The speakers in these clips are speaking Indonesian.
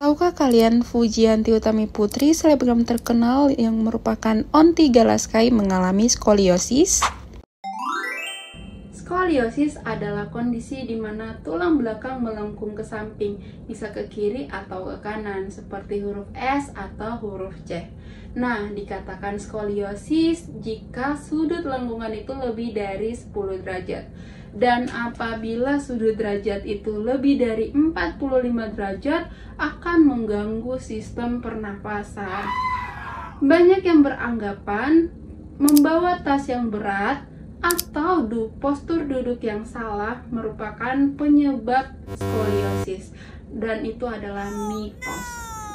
Tahukah kalian Fujianti Utami Putri, selebgram terkenal yang merupakan Onti Galaskai, mengalami skoliosis? Skoliosis adalah kondisi di mana tulang belakang melengkung ke samping, bisa ke kiri atau ke kanan, seperti huruf S atau huruf C. Nah, dikatakan skoliosis jika sudut lengkungan itu lebih dari 10 derajat. Dan apabila sudut derajat itu lebih dari 45 derajat, akan mengganggu sistem pernapasan. Banyak yang beranggapan membawa tas yang berat atau postur duduk yang salah merupakan penyebab skoliosis, dan itu adalah mitos.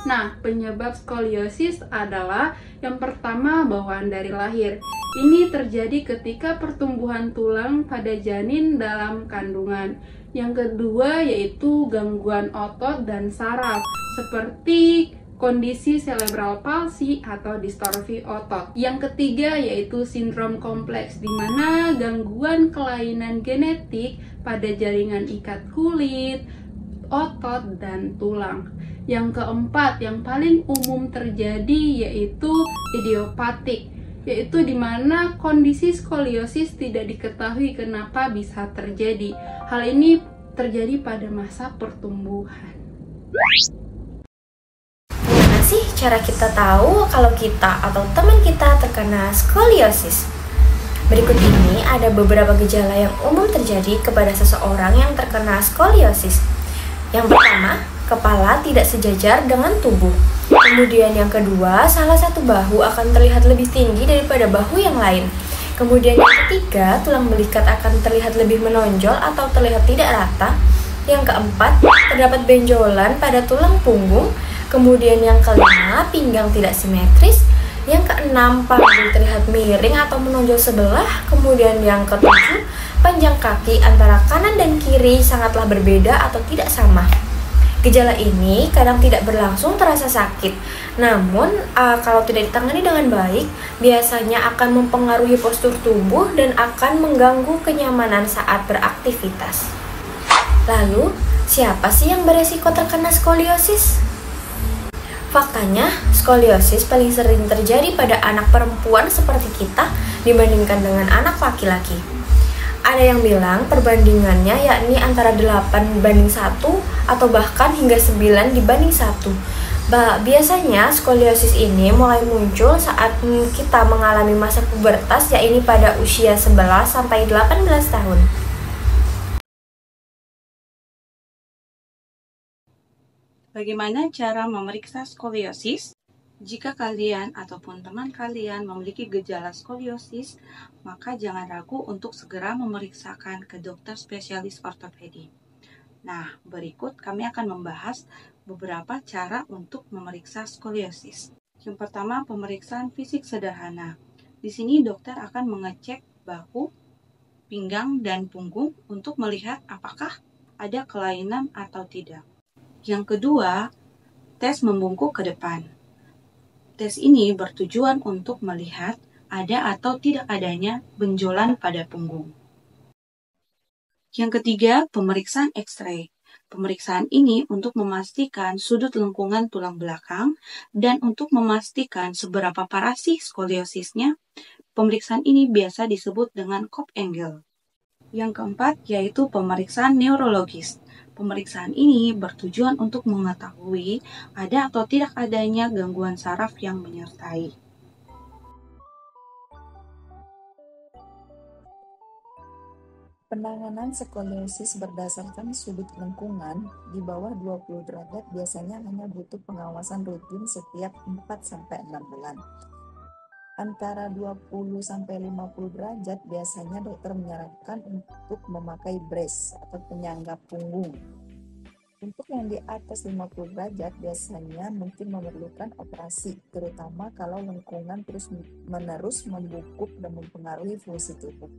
Nah, penyebab skoliosis adalah yang pertama, bawaan dari lahir. Ini terjadi ketika pertumbuhan tulang pada janin dalam kandungan. Yang kedua yaitu gangguan otot dan saraf, seperti kondisi cerebral palsy atau distorsi otot. Yang ketiga yaitu sindrom kompleks, di mana gangguan kelainan genetik pada jaringan ikat kulit, otot, dan tulang. Yang keempat, yang paling umum terjadi yaitu idiopatik, yaitu di mana kondisi skoliosis tidak diketahui kenapa bisa terjadi. Hal ini terjadi pada masa pertumbuhan. Gimana sih cara kita tahu kalau kita atau teman kita terkena skoliosis? Berikut ini ada beberapa gejala yang umum terjadi kepada seseorang yang terkena skoliosis. Yang pertama, kepala tidak sejajar dengan tubuh. Kemudian yang kedua, salah satu bahu akan terlihat lebih tinggi daripada bahu yang lain. Kemudian yang ketiga, tulang belikat akan terlihat lebih menonjol atau terlihat tidak rata. Yang keempat, terdapat benjolan pada tulang punggung. Kemudian yang kelima, pinggang tidak simetris. Yang keenam, panggul terlihat miring atau menonjol sebelah. Kemudian yang ketujuh, panjang kaki antara kanan dan kiri sangatlah berbeda atau tidak sama. Gejala ini kadang tidak berlangsung terasa sakit, namun kalau tidak ditangani dengan baik, biasanya akan mempengaruhi postur tubuh dan akan mengganggu kenyamanan saat beraktivitas. Lalu, siapa sih yang beresiko terkena skoliosis? Faktanya, skoliosis paling sering terjadi pada anak perempuan seperti kita dibandingkan dengan anak laki-laki. Ada yang bilang perbandingannya yakni antara 8:1 atau bahkan hingga 9:1. Biasanya skoliosis ini mulai muncul saat kita mengalami masa pubertas, yakni pada usia 11 sampai 18 tahun. Bagaimana cara memeriksa skoliosis? Jika kalian ataupun teman kalian memiliki gejala skoliosis, maka jangan ragu untuk segera memeriksakan ke dokter spesialis ortopedi. Nah, berikut kami akan membahas beberapa cara untuk memeriksa skoliosis. Yang pertama, pemeriksaan fisik sederhana. Di sini dokter akan mengecek bahu, pinggang, dan punggung untuk melihat apakah ada kelainan atau tidak. Yang kedua, tes membungkuk ke depan. Tes ini bertujuan untuk melihat ada atau tidak adanya benjolan pada punggung. Yang ketiga, pemeriksaan X-ray. Pemeriksaan ini untuk memastikan sudut lengkungan tulang belakang dan untuk memastikan seberapa parah sih skoliosisnya. Pemeriksaan ini biasa disebut dengan Cobb angle. Yang keempat, yaitu pemeriksaan neurologis. Pemeriksaan ini bertujuan untuk mengetahui ada atau tidak adanya gangguan saraf yang menyertai. Penanganan skoliosis berdasarkan sudut lengkungan di bawah 20 derajat biasanya hanya butuh pengawasan rutin setiap 4-6 bulan. Antara 20-50 derajat biasanya dokter menyarankan untuk memakai brace atau penyangga punggung. Untuk yang di atas 50 derajat biasanya mungkin memerlukan operasi, terutama kalau lengkungan terus-menerus membungkuk dan mempengaruhi fungsi tubuh.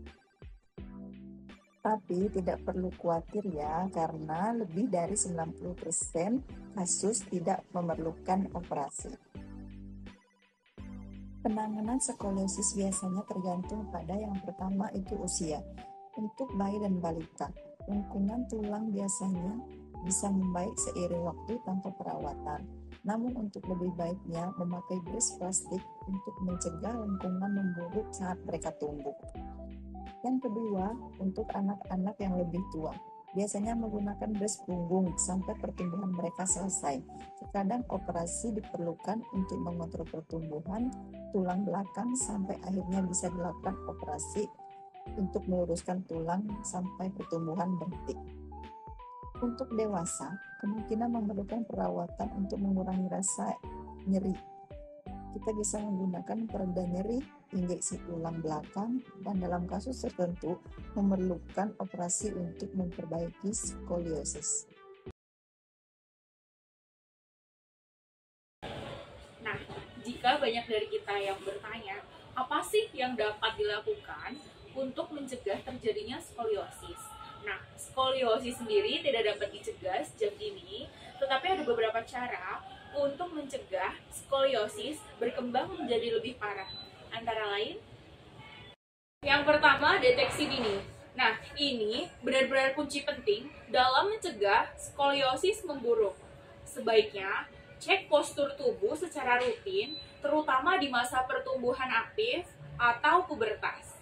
Tapi tidak perlu khawatir ya, karena lebih dari 90% kasus tidak memerlukan operasi. Penanganan skoliosis biasanya tergantung pada yang pertama itu usia. Untuk bayi dan balita, lengkungan tulang biasanya bisa membaik seiring waktu tanpa perawatan. Namun untuk lebih baiknya memakai brace plastik untuk mencegah lengkungan memburuk saat mereka tumbuh. Yang kedua, untuk anak-anak yang lebih tua, biasanya menggunakan brace punggung sampai pertumbuhan mereka selesai. Terkadang operasi diperlukan untuk mengontrol pertumbuhan tulang belakang sampai akhirnya bisa dilakukan operasi untuk meluruskan tulang sampai pertumbuhan berhenti. Untuk dewasa, kemungkinan memerlukan perawatan untuk mengurangi rasa nyeri. Kita bisa menggunakan pereda nyeri, injeksi tulang belakang, dan dalam kasus tertentu memerlukan operasi untuk memperbaiki skoliosis. Nah, jika banyak dari kita yang bertanya, apa sih yang dapat dilakukan untuk mencegah terjadinya skoliosis? Nah, skoliosis sendiri tidak dapat dicegah sejak dini, tetapi ada beberapa cara untuk mencegah skoliosis berkembang menjadi lebih parah. Antara lain, yang pertama, deteksi dini. Nah, ini benar-benar kunci penting dalam mencegah skoliosis memburuk. Sebaiknya, cek postur tubuh secara rutin, terutama di masa pertumbuhan aktif atau pubertas.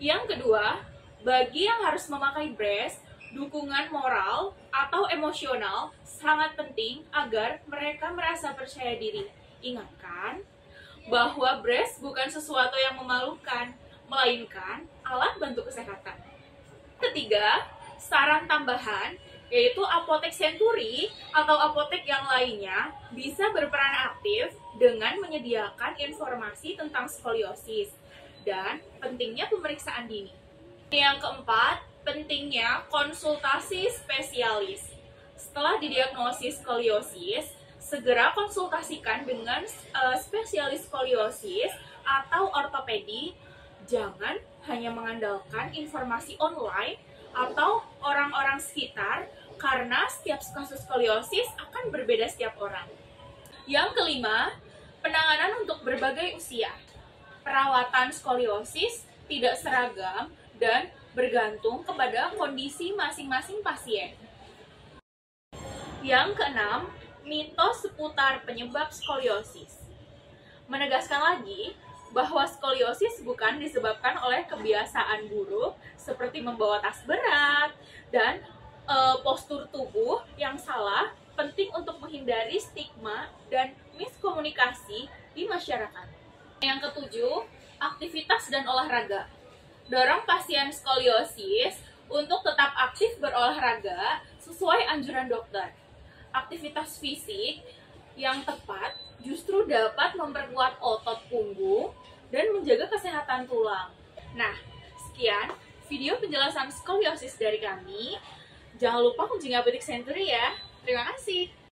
Yang kedua, bagi yang harus memakai brace, dukungan moral atau emosional sangat penting agar mereka merasa percaya diri. Ingatkan bahwa brace bukan sesuatu yang memalukan, melainkan alat bantu kesehatan. Ketiga, saran tambahan yaitu apotek Century atau apotek yang lainnya bisa berperan aktif dengan menyediakan informasi tentang skoliosis dan pentingnya pemeriksaan dini. Yang keempat, pentingnya konsultasi spesialis. Setelah didiagnosis skoliosis, segera konsultasikan dengan spesialis skoliosis atau ortopedi. Jangan hanya mengandalkan informasi online atau orang-orang sekitar, karena setiap kasus skoliosis akan berbeda setiap orang. Yang kelima, penanganan untuk berbagai usia. Perawatan skoliosis tidak seragam dan bergantung kepada kondisi masing-masing pasien. Yang keenam, mitos seputar penyebab skoliosis. Menegaskan lagi bahwa skoliosis bukan disebabkan oleh kebiasaan buruk seperti membawa tas berat dan postur tubuh yang salah. Penting untuk menghindari stigma dan miskomunikasi di masyarakat. Yang ketujuh, aktivitas dan olahraga. Dorong pasien skoliosis untuk tetap aktif berolahraga sesuai anjuran dokter. Aktivitas fisik yang tepat justru dapat memperkuat otot punggung dan menjaga kesehatan tulang. Nah, sekian video penjelasan skoliosis dari kami. Jangan lupa kunjungi Apotek Century ya. Terima kasih.